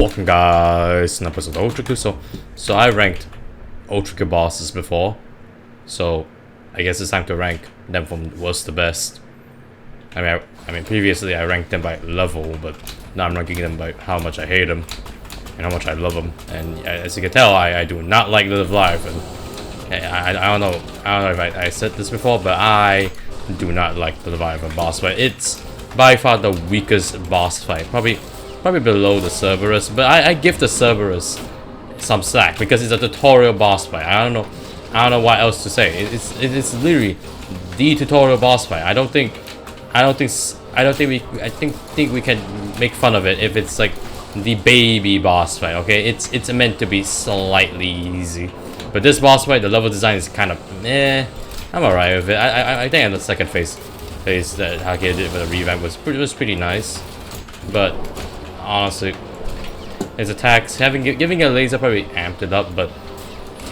Welcome guys to an episode of ULTRAKILL. So I ranked ULTRAKILL bosses before, so I guess it's time to rank them from worst to best. I mean previously I ranked them by level, but now I'm ranking them by how much I hate them and how much I love them. And as you can tell, I do not like the Leviathan. I don't know if I said this before, but I do not like the Leviathan boss fight. It's by far the weakest boss fight, probably below the Cerberus, but I give the Cerberus some slack because it's a tutorial boss fight. I don't know what else to say. It's literally the tutorial boss fight. I think we can make fun of it if it's like the baby boss fight. Okay, it's meant to be slightly easy, but this boss fight, the level design is kind of I'm alright with it. I think in the second phase that Haki did for the revamp was pretty nice, but honestly, his attacks, giving a laser probably amped it up, but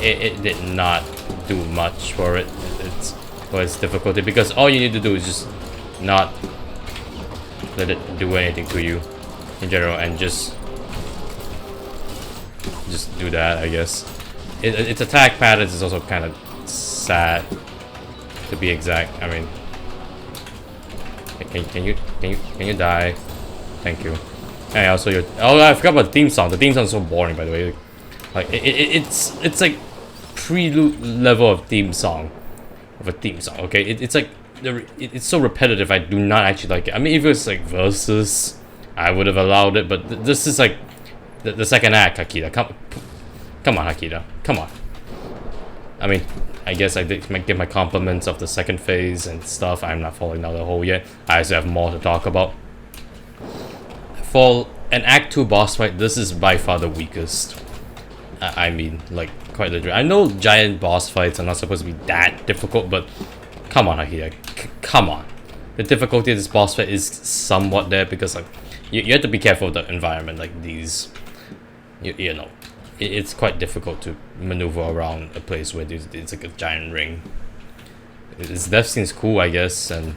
it did not do much for it. For its difficulty, because all you need to do is just not let it do anything to you in general, and just do that. I guess its attack patterns is also kind of sad, to be exact. I mean, can you die? Thank you. And also I forgot about the theme song. The theme song is so boring, by the way. Like it's like prelude level of theme song, okay, it's like it's so repetitive. I do not actually like it. I mean, if it was like Versus, I would have allowed it, but this is like the second act. Akira, come on, Akira, come on. I mean, I guess I did give my compliments of the second phase and stuff. I'm not falling down the hole yet. I still have more to talk about. For an Act 2 boss fight, this is by far the weakest. I mean, like, quite literally. I know giant boss fights are not supposed to be that difficult, but come on, Akira, come on. The difficulty of this boss fight is somewhat there because, like, you have to be careful with the environment like these. You know, it's quite difficult to maneuver around a place where it's like a giant ring. Its death seems cool, I guess, and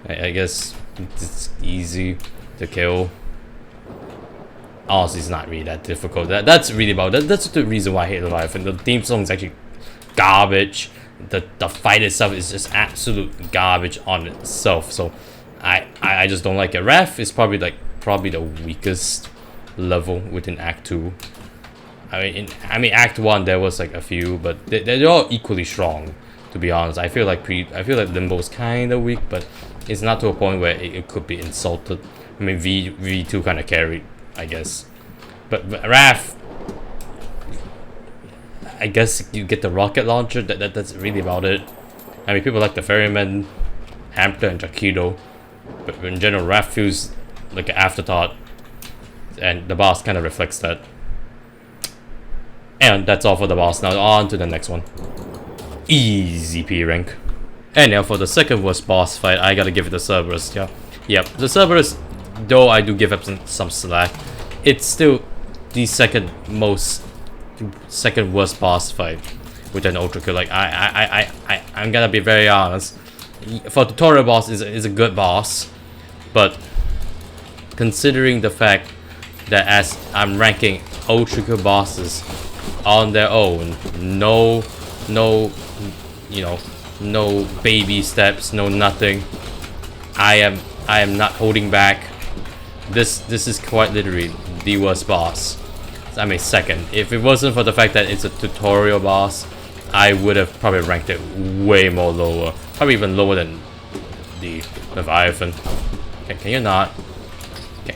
I guess it's easy to kill. Honestly, it's not really that difficult. That's really about that. That's the reason why I hate Leviathan. The theme song is actually garbage. The fight itself is just absolute garbage on itself. So I just don't like it. Wrath is probably the weakest level within Act 2. I mean Act 1 there was like a few, but they're all equally strong, to be honest. I feel like Limbo's kind of weak, but it's not to a point where it could be insulted. I mean, V2 kind of carried, I guess. But Wrath, I guess you get the rocket launcher. That's really about it. I mean, people like the Ferryman, Hamster, and Jakido, but in general, Wrath feels like an afterthought, and the boss kind of reflects that. And that's all for the boss. Now on to the next one. Easy P rank. And now for the second worst boss fight, I gotta give it to Cerberus. Yep, the Cerberus, though I do give up some slack, it's still the second worst boss fight within ULTRAKILL. Like I'm gonna be very honest. For tutorial boss is a good boss, but considering the fact that as I'm ranking ULTRAKILL bosses on their own, no baby steps, no nothing. I am not holding back. This is quite literally the worst boss. I mean, second. If it wasn't for the fact that it's a tutorial boss, I would have probably ranked it way more lower. Probably even lower than the Leviathan. Okay, can you not? Okay.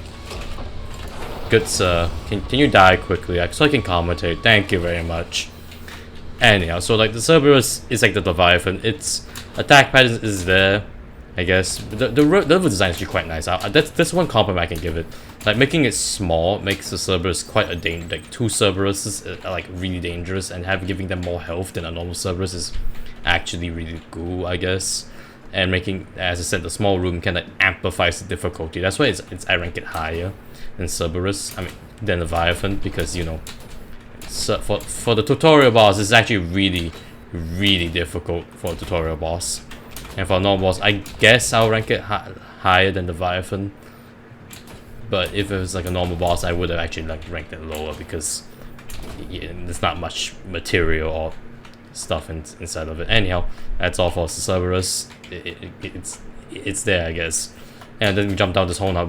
Good sir. Can you die quickly so I can commentate? Thank you very much. Anyhow, so like the Cerberus is like the Leviathan. Its attack pattern is there, I guess. The level design is actually quite nice. That's one compliment I can give it. Like, making it small makes the Cerberus quite a danger. Like, two Cerberuses are like really dangerous, and giving them more health than a normal Cerberus is actually really cool, I guess. And making, as I said, the small room kind of amplifies the difficulty. That's why I rank it higher than Cerberus. I mean, than Leviathan, because you know, so for the tutorial boss, it's actually really difficult for a tutorial boss. And for a normal boss, I guess I'll rank it higher than Leviathan. But if it was like a normal boss, I would have actually like ranked it lower because there's not much material or stuff inside of it. Anyhow, that's all for Cerberus. It's there, I guess. And then we jump down this hole now.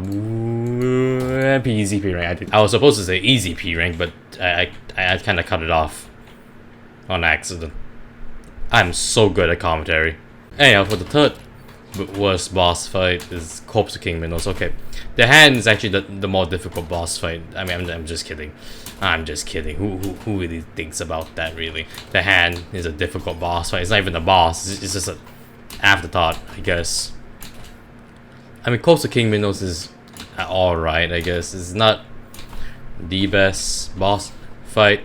Easy P rank. I was supposed to say easy P rank, but I kind of cut it off on accident. I'm so good at commentary. Anyhow, for the third worst boss fight is Corpse of King Minos. Okay, the hand is actually the more difficult boss fight. I mean, I'm just kidding. I'm just kidding. Who really thinks about that, really? The hand is a difficult boss fight. It's not even a boss. It's just an afterthought, I guess. I mean, Corpse of King Minos is alright, I guess. It's not the best boss fight.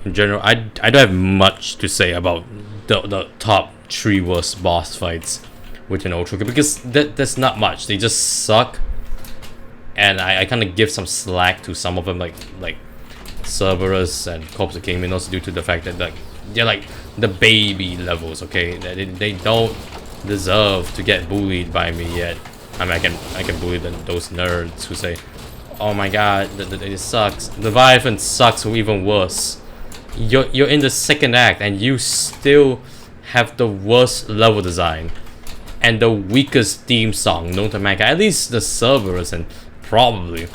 In general, I don't have much to say about the top 3 worst boss fights within ULTRAKILL because there's not much. They just suck. And I kind of give some slack to some of them, like Cerberus and Corpse of King Minos, due to the fact that they're like the baby levels, okay? They don't deserve to get bullied by me yet. I mean, I can bully those nerds who say, "Oh my god, it sucks." Leviathan sucks, or even worse. You're in the second act and you still have the worst level design and the weakest theme song known to mankind. At least the Cerberus and probably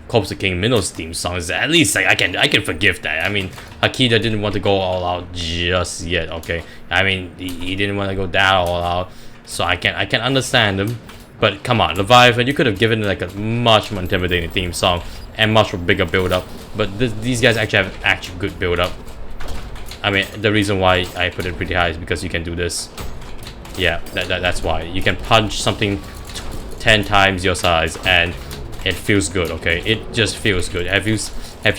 Corpse of King Minos theme song is at least like I can forgive that. I mean, Hakita didn't want to go all out just yet, okay? I mean, he didn't want to go that all out, so I can understand him. But come on, Leviathan, you could have given like a much more intimidating theme song and much more bigger build up. But these guys actually have good build up. I mean, the reason why I put it pretty high is because you can do this. Yeah, that's why. You can punch something 10 times your size and it feels good, okay? It just feels good. Have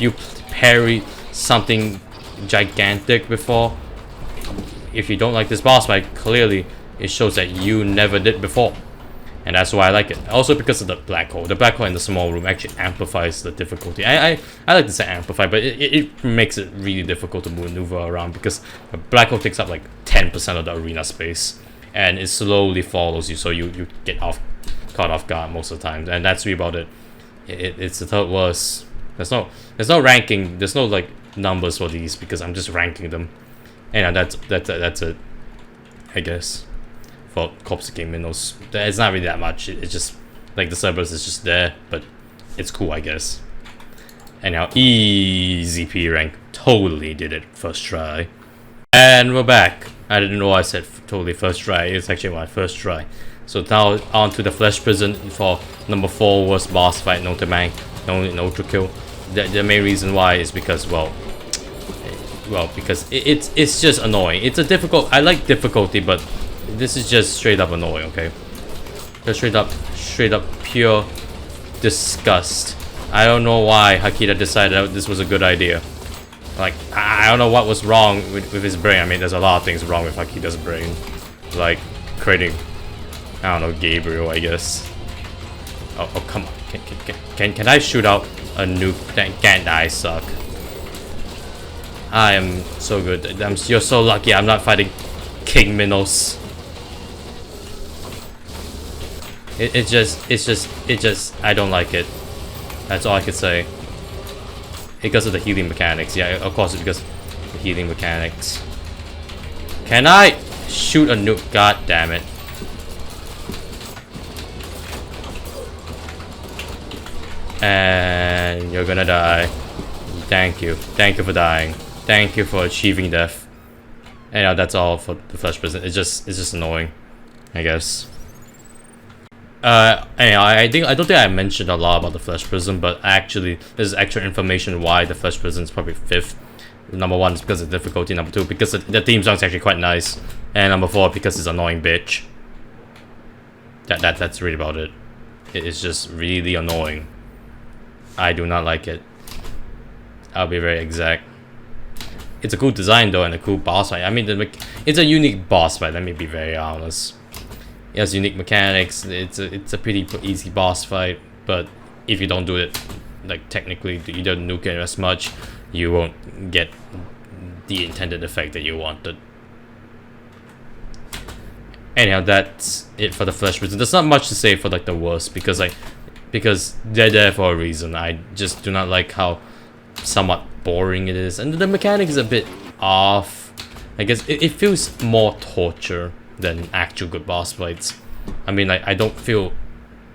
you parried something gigantic before? If you don't like this boss fight, clearly it shows that you never did before. And that's why I like it. Also because of the black hole. The black hole in the small room actually amplifies the difficulty. I like to say amplify, but it makes it really difficult to maneuver around because the black hole takes up like 10% of the arena space. And it slowly follows you, so you get caught off guard most of the time. And that's really about it. It's the third worst. There's no ranking. There's no like numbers for these because I'm just ranking them. And that's it, I guess. For Corpse of King Minos, it's not really that much. It's just like the Cerberus is just there, but it's cool, I guess. Anyhow, easy P rank, totally did it first try, and we're back. I didn't know I said totally first try. It's actually my first try. So now on to the Flesh Prison for number 4 worst boss fight known to man, known in ULTRAKILL. The main reason why is because because it's just annoying. It's a difficult. I like difficulty, but this is just straight up annoying, okay? Just straight up pure disgust. I don't know why Hakita decided this was a good idea. Like, I don't know what was wrong with his brain. I mean, there's a lot of things wrong with Hakita's brain. Like, creating, I don't know, Gabriel, I guess. Oh come on. Can I shoot out a nuke? Can't I suck? I am so good. You're so lucky I'm not fighting King Minos. It just I don't like it. That's all I could say. Because of the healing mechanics. Yeah, of course it's because of the healing mechanics. Can I shoot a nuke? God damn it. And you're gonna die. Thank you. Thank you for dying. Thank you for achieving death. Anyhow, that's all for the Flesh Prison. It's just annoying, I guess. Anyhow, I don't think I mentioned a lot about the Flesh Prison, but actually there's extra information why the Flesh Prison is probably 5th. Number 1 is because of difficulty. Number 2 because the theme song is actually quite nice, and number 4 because it's annoying bitch. That's really about it. It's just really annoying. I do not like it. I'll be very exact. It's a cool design though, and a cool boss fight. I mean, it's a unique boss fight. Let me be very honest. It has unique mechanics. It's a pretty easy boss fight, but if you don't do it, like technically, you don't nuke it as much, you won't get the intended effect that you wanted. Anyhow, that's it for the Flesh Prison. There's not much to say for like the worst because because they're there for a reason. I just do not like how somewhat boring it is, and the mechanic is a bit off. I guess it feels more torture than actual good boss fights. I mean, like, I don't feel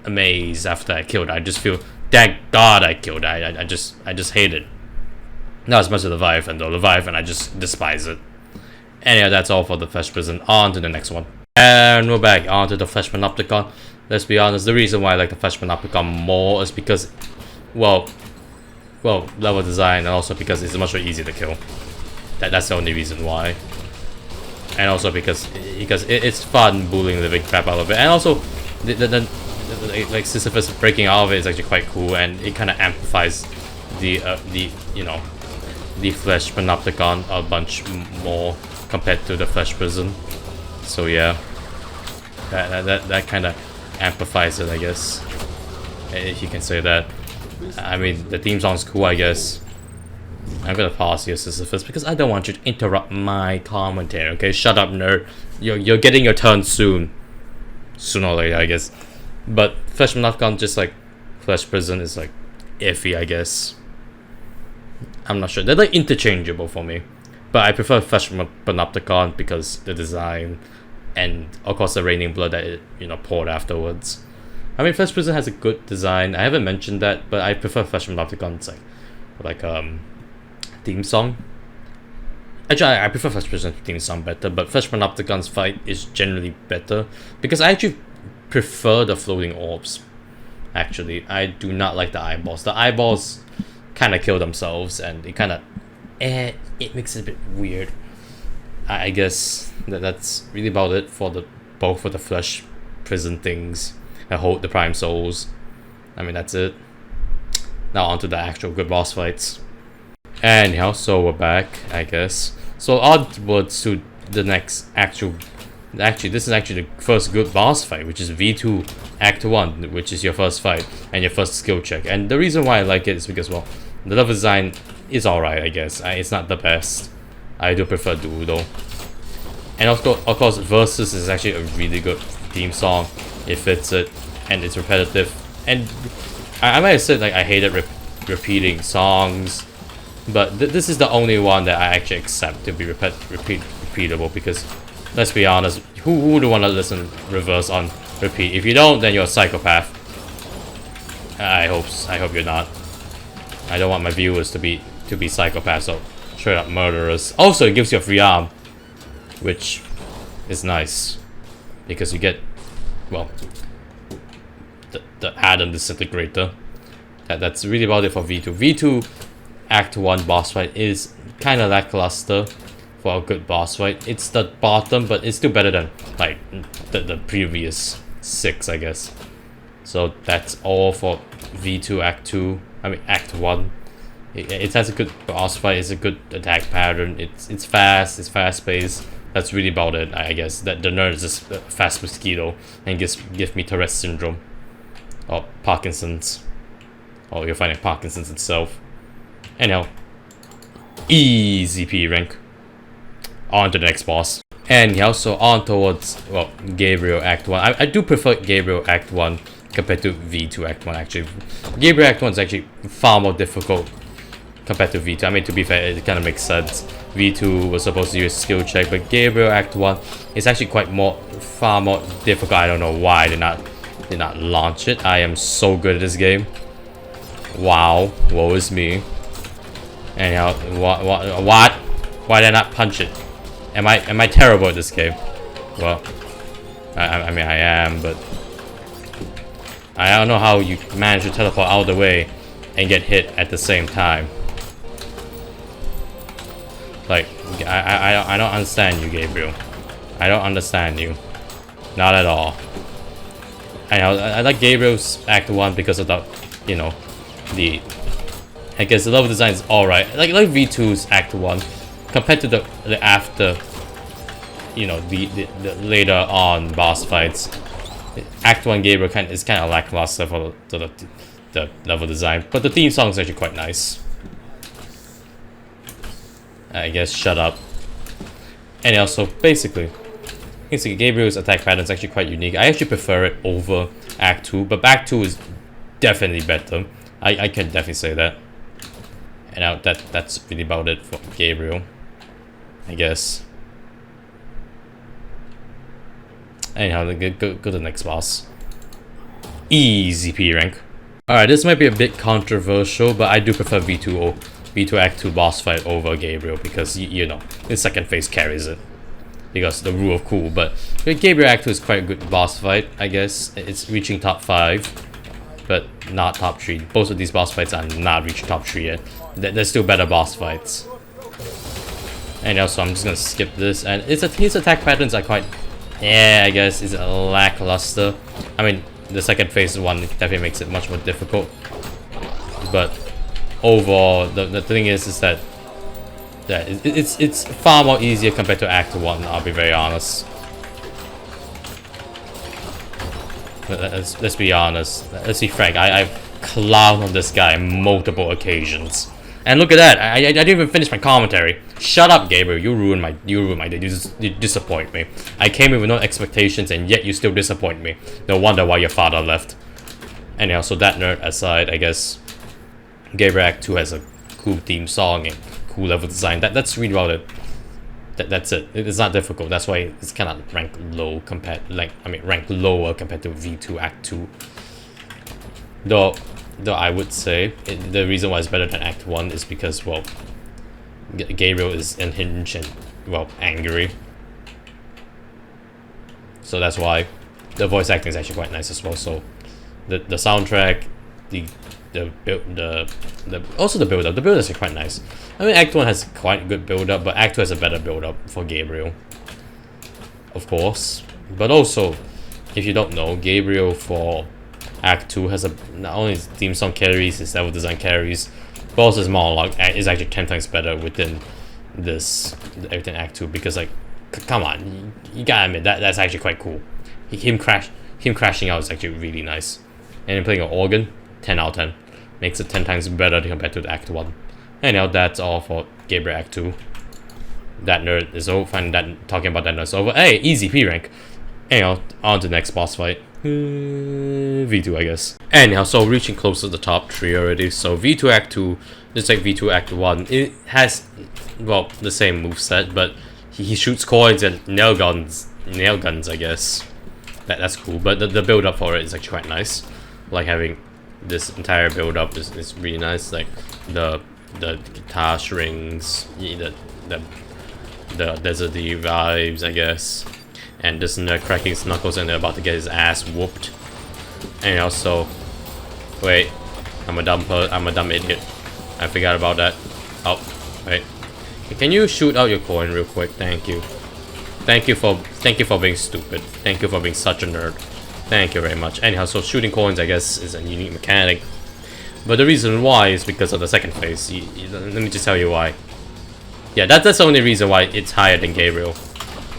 amazed after I killed. I just feel, thank God I killed. I just hate it. Not as much as Leviathan though. Leviathan, I just despise it. Anyhow, that's all for the Flesh Prison. On to the next one. And we're back on to the Flesh Panopticon. Let's be honest, the reason why I like the Flesh Panopticon more is because, well, level design, and also because it's much more easier to kill. That's the only reason why. And also because it's fun bullying the big crap out of it. And also, like Sisyphus breaking out of it is actually quite cool, and it kind of amplifies the Flesh Panopticon a bunch more compared to the Flesh Prison. So yeah, that kind of amplifies it, I guess, if you can say that. I mean, the theme song's cool, I guess. I'm gonna pause here, Sisyphus, because I don't want you to interrupt my commentary. Okay, shut up, nerd. You're getting your turn soon, sooner or later, I guess. But Flesh Panopticon, just like Flesh Prison, is like iffy, I guess. I'm not sure. They're like interchangeable for me, but I prefer Flesh Panopticon because the design, and of course the raining blood that it poured afterwards. I mean, Flesh Prison has a good design. I haven't mentioned that, but I prefer Flesh Panopticon's like theme song. Actually, I prefer Flesh Prison theme song better, but Flesh Panopticon's fight is generally better because I actually prefer the floating orbs. Actually, I do not like the eyeballs. The eyeballs kind of kill themselves, and it kind of it makes it a bit weird. I guess that's really about it for both for the Flesh Prison things. I hold the Prime Souls. I mean, that's it. Now on to the actual good boss fights. Anyhow, so we're back, I guess. So onwards to the next actual... Actually, this is actually the first good boss fight, which is V2 Act 1, which is your first fight and your first skill check. And the reason why I like it is because, well, the level design is alright, I guess. It's not the best. I do prefer Duo, though. And of course, Versus is actually a really good theme song. It fits it, and it's repetitive. And I might have said, like, I hated repeating songs, but this is the only one that I actually accept to be repeatable, because let's be honest, who would want to listen reverse on repeat? If you don't, then you're a psychopath. I hope you're not. I don't want my viewers to be psychopaths or straight up murderers. Also, it gives you a free arm, which is nice because you get, well, the Atom Disintegrator. That's really about it for V2. V2 Act 1 boss fight is kind of lackluster for a good boss fight. It's the bottom, but it's still better than like the previous 6, I guess. So that's all for V2 Act 2. I mean Act 1. It has a good boss fight. It's a good attack pattern. It's fast. It's fast paced. That's really about it, I guess. That the nerd is just a fast mosquito and gives me Tourette's syndrome or Parkinson's. Oh, you're finding Parkinson's itself. Anyhow, easy P rank. On to the next boss. Anyhow, so on towards, well, Gabriel Act 1. I do prefer Gabriel Act 1 compared to V2 Act 1, actually. Gabriel Act 1 is actually far more difficult compared to V2. I mean, to be fair, it kind of makes sense. V2 was supposed to use skill check, but Gabriel Act 1 is actually far more difficult. I don't know why they did not launch it. I am so good at this game. Wow, woe is me. Anyhow, what? Why did I not punch it? Am I terrible at this game? Well, I mean I am, but I don't know how you manage to teleport out of the way and get hit at the same time. Like, I don't understand you, Gabriel. I don't understand you. Not at all. I like Gabriel's Act 1 because of the, I guess the level design is alright. Like V2's Act 1 compared to the after, the later on boss fights. Act 1 Gabriel is kind of lackluster for the level design, but the theme song is actually quite nice. I guess shut up. And also, basically Gabriel's attack pattern is actually quite unique. I actually prefer it over Act 2, but Act 2 is definitely better. I can definitely say that. And now that's really about it for Gabriel, I guess. Anyhow, go to the next boss. Easy P rank. Alright, this might be a bit controversial, but I do prefer V2 Act 2 boss fight over Gabriel because, you know, the second phase carries it. Because the rule of cool, but Gabriel Act 2 is quite a good boss fight, I guess. It's reaching top 5, but not top 3. Both of these boss fights are not reaching top 3 yet. There's still better boss fights. And also, I'm just gonna skip this. And his attack patterns are quite, yeah, I guess, is lackluster. I mean, the second phase one definitely makes it much more difficult. But overall, the thing is that it's far more easier compared to Act 1, I'll be very honest. Let's be honest. Let's be frank. I've clowned on this guy on multiple occasions. And look at that. I didn't even finish my commentary. Shut up, Gabriel. You ruined my day. You disappoint me. I came in with no expectations and yet you still disappoint me. No wonder why your father left. Anyhow, so that nerd aside, I guess Gabriel Act 2 has a cool theme song and cool level design. That's really about it. That's it. It's not difficult. That's why it's kind of ranked low compared, ranked lower compared to V2 Act 2. Though I would say the reason why it's better than Act 1 is because, well, Gabriel is unhinged and, well, angry. So that's why the voice acting is actually quite nice as well. So the soundtrack, also the build-up. The build-up is quite nice. I mean, Act 1 has quite a good build-up, but Act 2 has a better build-up for Gabriel, of course. But also, if you don't know, Gabriel for Act 2 has not only his theme song carries, his level design carries, but also his monologue is actually 10 times better within this everything Act 2, because, like, come on, you gotta admit that's actually quite cool. Him crashing out is actually really nice. And then playing an organ, 10 out of 10. Makes it 10 times better compared to the Act 1. Anyhow, that's all for Gabriel Act 2. That nerd is over, and talking about that nerd is over. Hey, easy P rank. Anyhow, on to the next boss fight. V2, I guess. Anyhow, so reaching close to the top 3 already. So V2 Act 2, just like V2 Act 1, it has, well, the same moveset, but he shoots coins and nail guns, I guess. That's cool, but the build up for it is actually quite nice. Like having this entire build up is really nice. Like the guitar strings, the deserty vibes, I guess. And this nerd cracking his knuckles and they're about to get his ass whooped. And also, wait, I'm a dumb idiot. I forgot about that. Oh, wait. Can you shoot out your coin real quick? Thank you. Thank you for being stupid. Thank you for being such a nerd. Thank you very much. Anyhow, so shooting coins, I guess, is a unique mechanic. But the reason why is because of the second phase. Let me just tell you why. Yeah, that's the only reason why it's higher than Gabriel.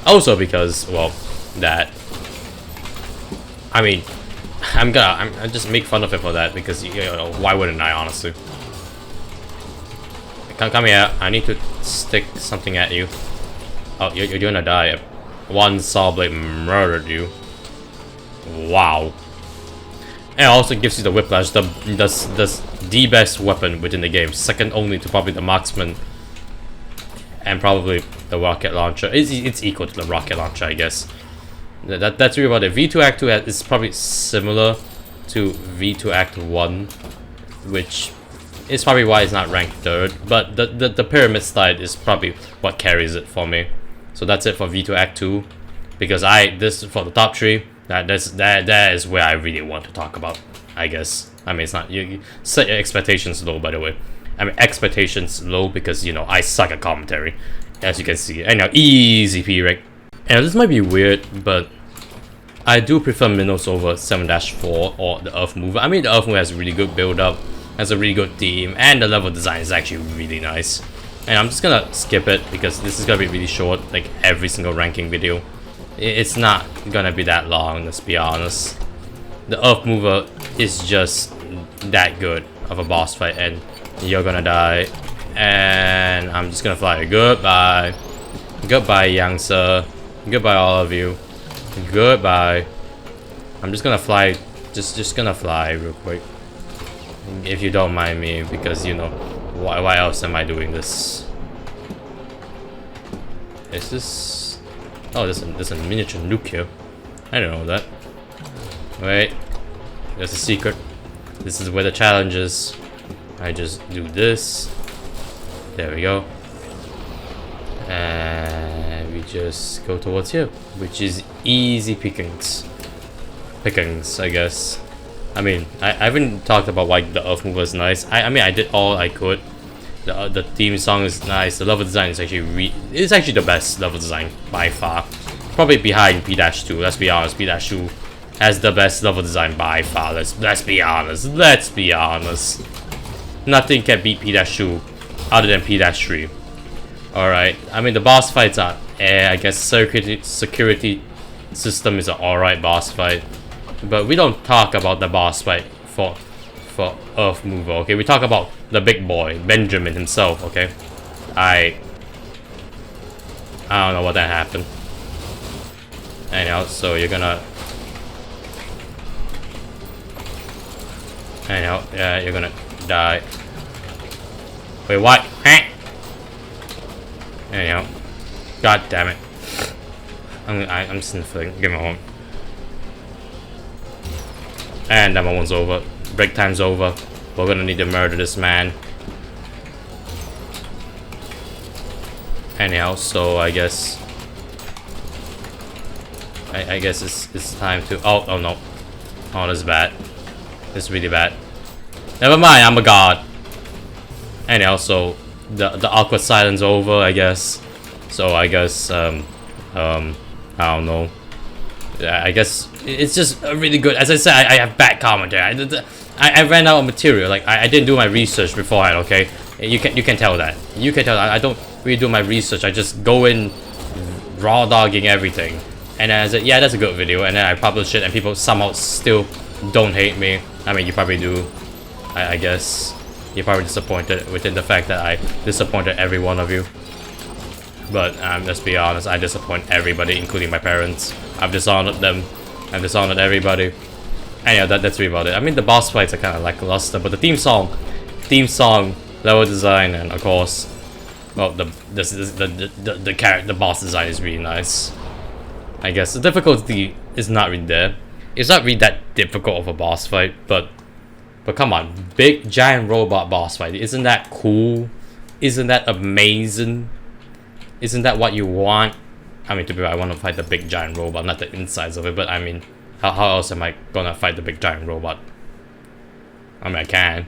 Also because, well, I mean, I'm just make fun of it for that because, you know, why wouldn't I, honestly? Come here. I need to stick something at you. Oh, you're gonna die. One saw blade murdered you. Wow. And it also gives you the whiplash, the best weapon within the game, second only to probably the marksman and probably the rocket launcher. It's equal to the rocket launcher, I guess. That's really about it. V2 Act 2 is probably similar to V2 Act 1, which is probably why it's not ranked third. But the pyramid slide is probably what carries it for me. So that's it for V2 Act 2, because this for the top 3. That is where I really want to talk about, I guess. I mean, it's not, you set your expectations low, by the way. I mean, expectations low because, you know, I suck at commentary, as you can see. And now, easy P rank. And this might be weird, but I do prefer Minos over 7-4 or the Earthmover. I mean, the Earthmover has a really good build-up, has a really good theme, and the level design is actually really nice. And I'm just gonna skip it because this is gonna be really short, like every single ranking video. It's not gonna be that long, let's be honest. The Earthmover is just that good of a boss fight, and you're gonna die. And I'm just gonna fly. Goodbye. Goodbye, young sir. Goodbye, all of you. Goodbye. I'm just gonna fly. Just gonna fly real quick. if you don't mind me, because you know, why else am I doing this? Is this? Oh, there's a miniature nuke here. I don't know that. Wait, there's a secret. This is where the challenge is. I just do this. There we go. And we just go towards here, which is easy pickings. Pickings, I guess. I mean, I haven't talked about why the Earthmover is nice. I mean, I did all I could. The theme song is nice. The level design is actually it's actually the best level design by far. Probably behind P-2. Let's be honest. P-2 has the best level design by far. Let's be honest. Let's be honest. Nothing can beat P-2 other than P-3. All right. I mean, the boss fights are. I guess security system is an alright boss fight, but we don't talk about the boss fight for Earthmover. Okay, we talk about the big boy, Benjamin himself. Okay, I don't know what that happened. Anyhow, so you're gonna. Anyhow, yeah, you're gonna die. Wait, what? Huh? Anyhow, god damn it. I'm sniffling. Give me a home. And that one's over. Break time's over. We're gonna need to murder this man. Anyhow, so I guess it's time to. Oh no. Oh, this is bad. This is really bad. Never mind. I'm a god. Anyhow, so the awkward silence over, I guess. So I guess I don't know. Yeah, I guess it's just really good. As I said, I have bad commentary. I ran out of material. Like I didn't do my research beforehand. Okay, you can tell that. You can tell that I don't really do my research. I just go in raw dogging everything. And then I said, yeah, that's a good video. And then I publish it, and people somehow still don't hate me. I mean, you probably do. I guess you're probably disappointed within the fact that I disappointed every one of you. But let's be honest, I disappoint everybody, including my parents. I've dishonored them. I've dishonored everybody. Anyhow, that's really about it. I mean, the boss fights are kind of lackluster, but the theme song, level design, and of course, well, the boss design is really nice. I guess the difficulty is not really there. It's not really that difficult of a boss fight, but come on, big giant robot boss fight. Isn't that cool? Isn't that amazing? Isn't that what you want? I mean, to be honest, I want to fight the big giant robot, not the insides of it, but I mean, how else am I gonna fight the big giant robot? I mean, I can.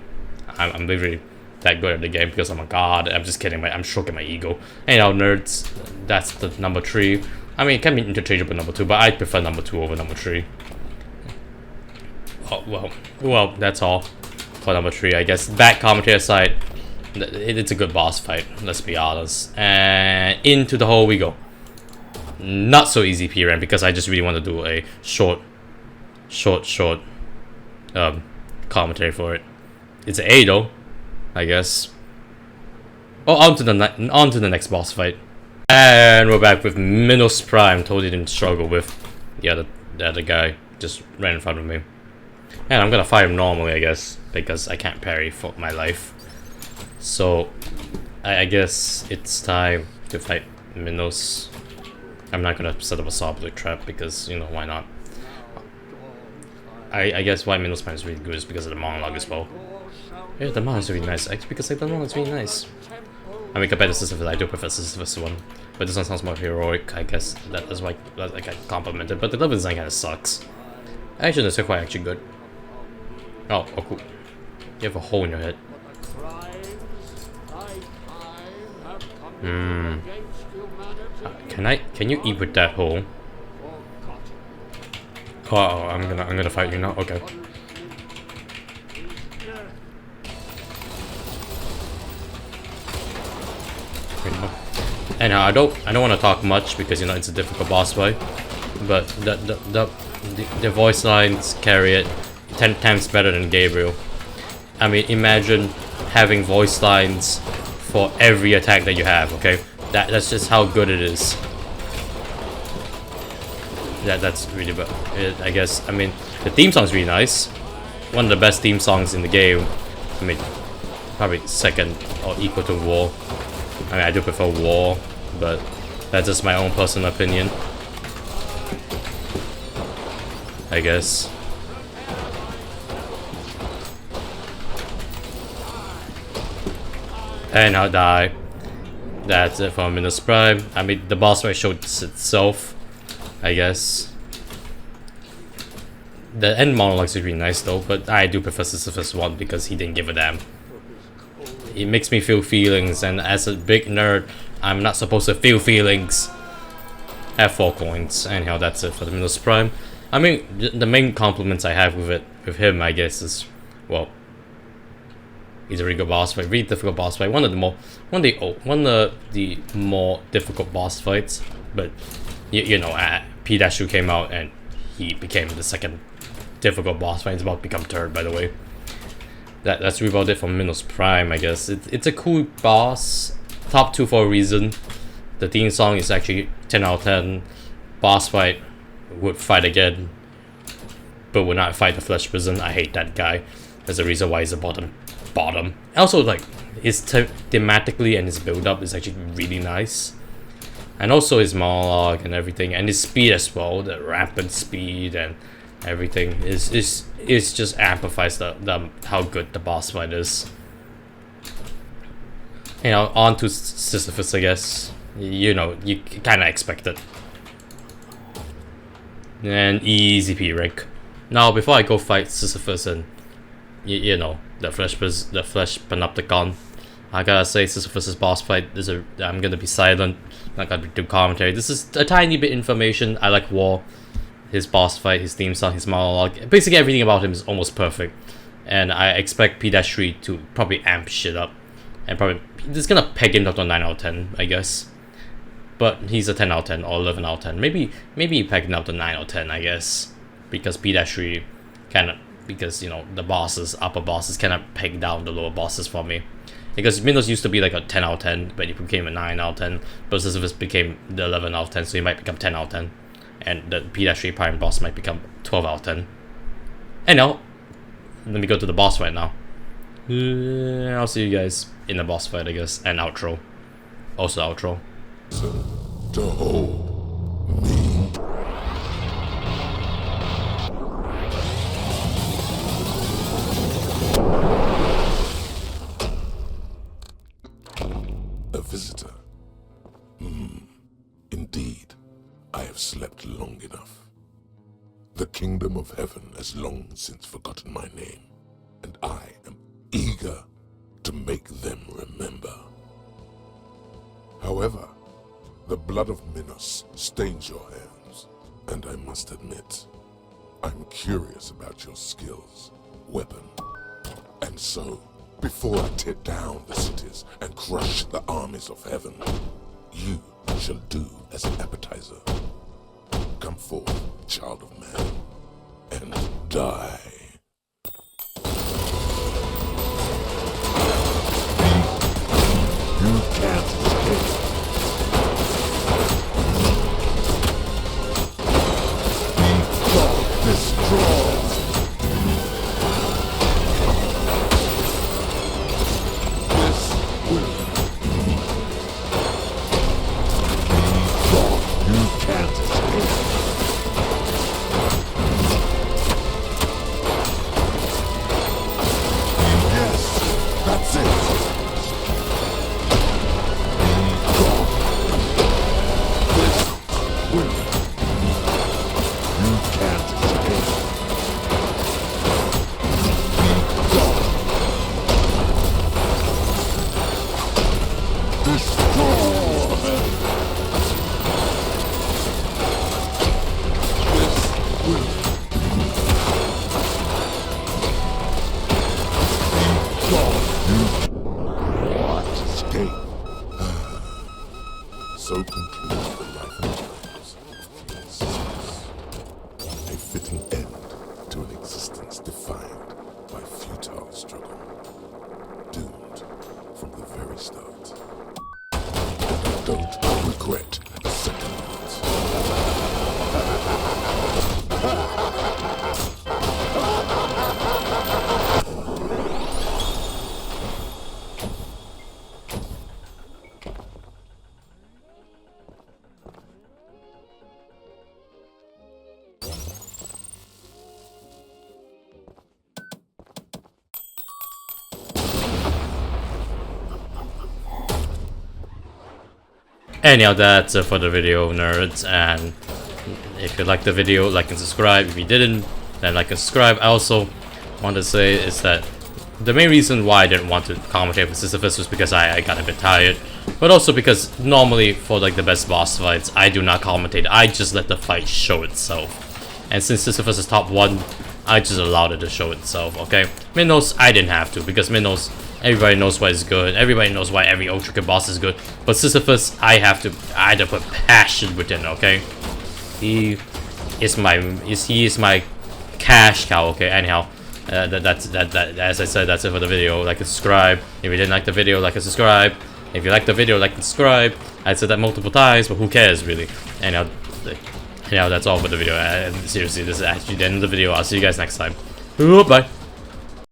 I'm literally that good at the game because I'm a god. I'm just kidding. I'm stroking my ego. Anyhow, nerds, that's the number 3. I mean, it can be interchangeable number 2, but I prefer number 2 over number 3. Oh, well, that's all for number 3, I guess. Bad commentary aside, it's a good boss fight, let's be honest. And into the hole we go. Not so easy PRAM because I just really want to do a short commentary for it. It's an A though, I guess. Oh, on to the next boss fight. And we're back with Minos Prime. Totally didn't struggle with the other guy, just ran in front of me. And I'm gonna fight him normally, I guess, because I can't parry for my life. So I guess it's time to fight Minos. I'm not gonna set up a saw block trap because, you know, why not? I guess why Minos Prime is really good is because of the monologue as well. Yeah, the monologue is really nice. Actually, because like, the monologue is really nice. I mean, compared to Sisyphus, I do prefer Sisyphus one, but this one sounds more heroic. I guess that's why I get complimented. But the level design kind of sucks. Actually, the sequel actually good. Oh, cool. You have a hole in your head. Can you eat with that hole? Oh, I'm gonna fight you now. Okay. Anyhow, I don't want to talk much because, you know, it's a difficult boss fight. But the voice lines carry it 10 times better than Gabriel. I mean, imagine having voice lines for every attack that you have. Okay, that's just how good it is. That's really bad. I guess. I mean, the theme song's really nice. One of the best theme songs in the game. mean, probably second or equal to War. I mean, I do prefer War, but that's just my own personal opinion, I guess. And I'll die. That's it for Minos Prime. I mean, the boss fight showed itself, I guess. The end monologues is really nice though, but I do prefer Sisyphus 1 because he didn't give a damn. It makes me feel feelings, and as a big nerd, I'm not supposed to feel feelings. I have 4 coins. Anyhow, that's it for the Minos Prime. I mean, the main compliments I have with him, I guess, is, well, he's a really good boss fight, really difficult boss fight. One of the more difficult boss fights. But you know, P-2 came out and he became the second difficult boss fight. It's about to become third, by the way. That's about it for Minos Prime, I guess. It's a cool boss. Top 2 for a reason. The theme song is actually 10 out of 10. Boss fight, would fight again, but would not fight the Flesh Prison. I hate that guy. There's a reason why he's a bottom. Also, like, his thematically and his build up is actually really nice, and also his monologue and everything, and his speed as well. The rapid speed and everything is just amplifies the how good the boss fight is. You know, on to Sisyphus, I guess. You know, you kind of expect it. And easy P rank. Now, before I go fight Sisyphus and you know, the flesh Panopticon, I gotta say Sisyphus' boss fight is I'm gonna be silent, not gonna do commentary. This is a tiny bit information. I like War, his boss fight, his theme song, his monologue. Basically everything about him is almost perfect, and I expect P-3 to probably amp shit up, and probably it's gonna peg him up to 9 out of 10, I guess. But he's a 10 out of 10 or 11 out of 10. Maybe he pegged him up to 9 out of 10, I guess, because P-3 kind of, because, you know, the bosses, upper bosses, kind of peg down the lower bosses for me. Because Minos used to be like a 10 out of 10, but he became a 9 out of 10. But Sisyphus became the 11 out of 10, so he might become 10 out of 10. And the P-3 Prime boss might become 12 out of 10. And now, let me go to the boss fight now. I'll see you guys in the boss fight, I guess, and outro. Also outro. To hold me. A visitor. Indeed, I have slept long enough. The kingdom of heaven has long since forgotten my name, and I am eager to make them remember. However, the blood of Minos stains your hands, and I must admit, I'm curious about your skills, weapon. And so, before I tear down the cities and crush the armies of heaven, you shall do as an appetizer. Come forth, child of man, and die. You can't escape. Destroy. So concludes the life and times of Sisyphus, a fitting end to an existence defined by futile struggle, doomed from the very start. And I don't regret a second minute. Anyhow, that's it for the video, nerds, and if you liked the video, like and subscribe. If you didn't, then like and subscribe. I also want to say is that the main reason why I didn't want to commentate with Sisyphus was because I got a bit tired, but also because normally for like the best boss fights, I do not commentate. I just let the fight show itself. And since Sisyphus is top 1, I just allowed it to show itself, okay? Minos, I didn't have to, because Minos, everybody knows why it's good. Everybody knows why every ULTRAKILL boss is good. But Sisyphus, I had to put passion within, okay? He is my cash cow, okay? Anyhow, as I said, that's it for the video. Like and subscribe. If you didn't like the video, like and subscribe. If you like the video, like and subscribe. I said that multiple times, but who cares, really? Anyhow, that's all for the video. And seriously, this is actually the end of the video. I'll see you guys next time. Bye.